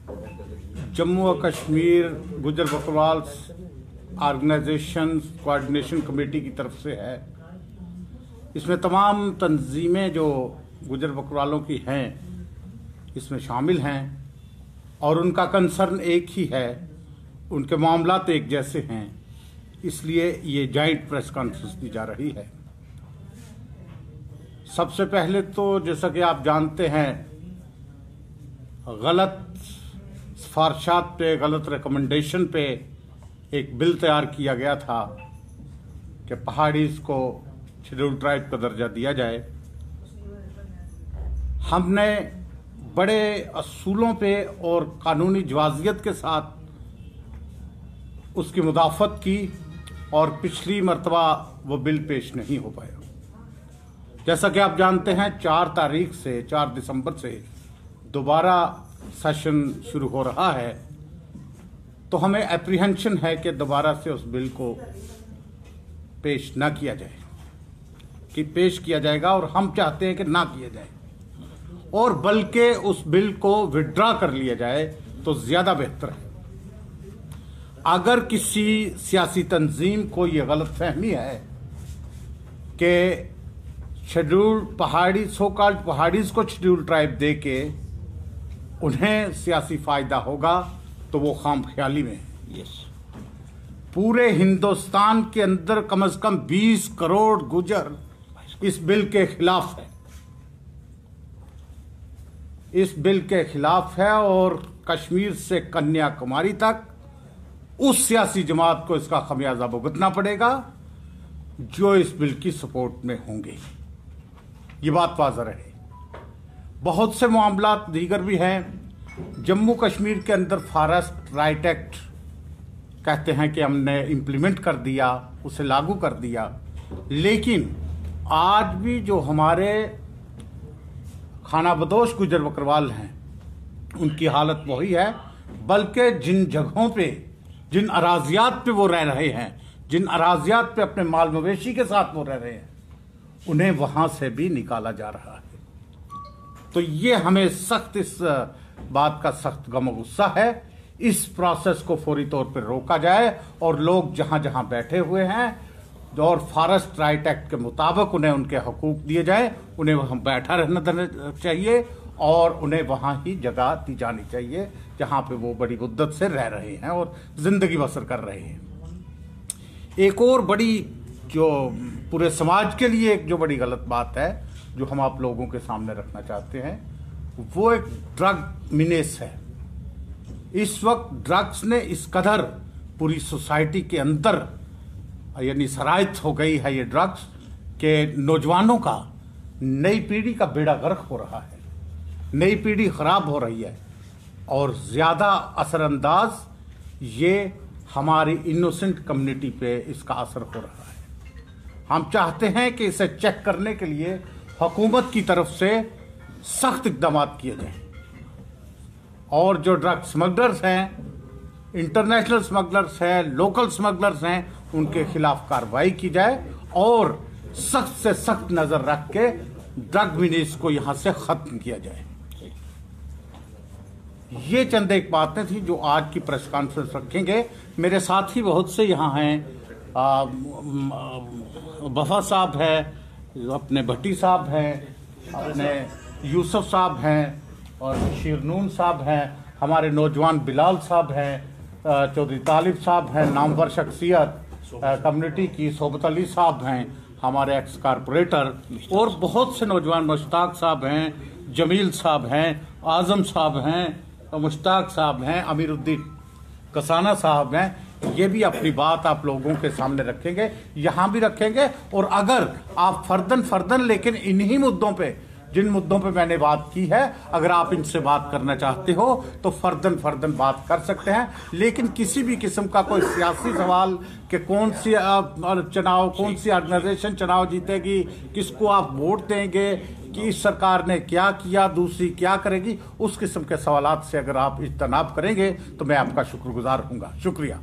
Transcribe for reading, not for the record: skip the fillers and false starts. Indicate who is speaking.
Speaker 1: जम्मू और कश्मीर गुजर Bakarwal organisation coordination committee की तरफ से है। इसमें तमाम तंजीमें जो गुजर बकरवालों की हैं इसमें शामिल हैं और उनका कंसर्न एक ही है, उनके मामलात एक जैसे हैं, इसलिए ये जॉइंट प्रेस कॉन्फ्रेंस दी जा रही है। सबसे पहले तो जैसा कि आप जानते हैं, गलत सिफारिशात पे, गलत रिकमेंडेशन पे एक बिल तैयार किया गया था कि पहाड़ीज को शेड्यूल ट्राइब का दर्जा दिया जाए। हमने बड़े असूलों पे और कानूनी जवाजियत के साथ उसकी मुदाफ़त की और पिछली मर्तबा वो बिल पेश नहीं हो पाया। जैसा कि आप जानते हैं 4 दिसंबर से दोबारा सेशन शुरू हो रहा है, तो हमें एप्रीहेंशन है कि दोबारा से उस बिल को पेश ना किया जाए, कि पेश किया जाएगा और हम चाहते हैं कि ना किया जाए और बल्कि उस बिल को विड्रॉ कर लिया जाए तो ज़्यादा बेहतर है। अगर किसी सियासी तंजीम को ये गलत फहमी है कि शेड्यूल पहाड़ी सो-कॉल्ड पहाड़ीज को शेड्यूल ट्राइब दे के उन्हें सियासी फायदा होगा, तो वो खाम ख्याली में है। पूरे हिंदुस्तान के अंदर कम से कम 20 करोड़ गुजर इस बिल के खिलाफ है, इस बिल के खिलाफ है और कश्मीर से कन्याकुमारी तक उस सियासी जमात को इसका खमियाजा भुगतना पड़ेगा जो इस बिल की सपोर्ट में होंगे। ये बात वाज़ह रहे। बहुत से मामलात दीगर भी हैं। जम्मू कश्मीर के अंदर फॉरेस्ट राइट एक्ट कहते हैं कि हमने इम्प्लीमेंट कर दिया, उसे लागू कर दिया, लेकिन आज भी जो हमारे खानाबदोश गुजर बकरवाल हैं उनकी हालत वही है, बल्कि जिन जगहों पे, जिन अराजियात पे वो रह रहे हैं, जिन अराजियात पे अपने माल मवेशी के साथ वो रह रहे हैं, उन्हें वहां से भी निकाला जा रहा है। तो ये हमें सख्त इस बात का सख्त गम गुस्सा है। इस प्रोसेस को फौरी तौर पर रोका जाए और लोग जहां जहां बैठे हुए हैं और फॉरेस्ट राइट एक्ट के मुताबिक उन्हें उनके हकूक दिए जाए, उन्हें वहां बैठा रहना देना चाहिए और उन्हें वहां ही जगह दी जानी चाहिए जहां पे वो बड़ी मुद्दत से रह रहे हैं और जिंदगी बसर कर रहे हैं। एक और बड़ी जो पूरे समाज के लिए एक जो बड़ी गलत बात है जो हम आप लोगों के सामने रखना चाहते हैं, वो एक ड्रग मिनेस है। इस वक्त ड्रग्स ने इस कदर पूरी सोसाइटी के अंदर यानी सरायत हो गई है ये ड्रग्स के नौजवानों का, नई पीढ़ी का बेड़ा गर्क हो रहा है, नई पीढ़ी खराब हो रही है और ज़्यादा असरअंदाज ये हमारी इनोसेंट कम्युनिटी पे इसका असर हो रहा है। हम चाहते हैं कि इसे चेक करने के लिए हुकूमत की तरफ से सख्त इक़दाम किए जाएं और जो ड्रग स्मगलर्स हैं, इंटरनेशनल स्मगलर्स हैं, लोकल स्मगलर्स हैं, उनके खिलाफ कार्रवाई की जाए और सख्त से सख्त नज़र रख के ड्रग बिजनेस को यहाँ से ख़त्म किया जाए। ये चंद एक बातें थी जो आज की प्रेस कॉन्फ्रेंस रखेंगे। मेरे साथ ही बहुत से यहाँ हैं, वफा साहब है, अपने भट्टी साहब हैं, अपने यूसुफ साहब हैं और बशीर नून साहब हैं, हमारे नौजवान बिलाल साहब हैं, चौधरी तालिब साहब हैं, नामवर शख्सियत कम्युनिटी की सोबत अली साहब हैं, हमारे एक्स कारपोरेटर, और बहुत से नौजवान मुश्ताक साहब हैं, जमील साहब हैं, आज़म साहब हैं, मुश्ताक साहब हैं, अमीरुद्दीन कसाना साहब हैं। ये भी अपनी बात आप लोगों के सामने रखेंगे, यहाँ भी रखेंगे और अगर आप फर्दन लेकिन इन्हीं मुद्दों पे, जिन मुद्दों पे मैंने बात की है, अगर आप इनसे बात करना चाहते हो तो फर्दन बात कर सकते हैं, लेकिन किसी भी किस्म का कोई सियासी सवाल कि कौन सी चुनाव, कौन सी ऑर्गेनाइजेशन चुनाव जीतेगी, किसको आप वोट देंगे, कि इस सरकार ने क्या किया, दूसरी क्या करेगी, उस किस्म के सवालात से अगर आप इज्तनाब करेंगे तो मैं आपका शुक्रगुजार हूँगा। शुक्रिया।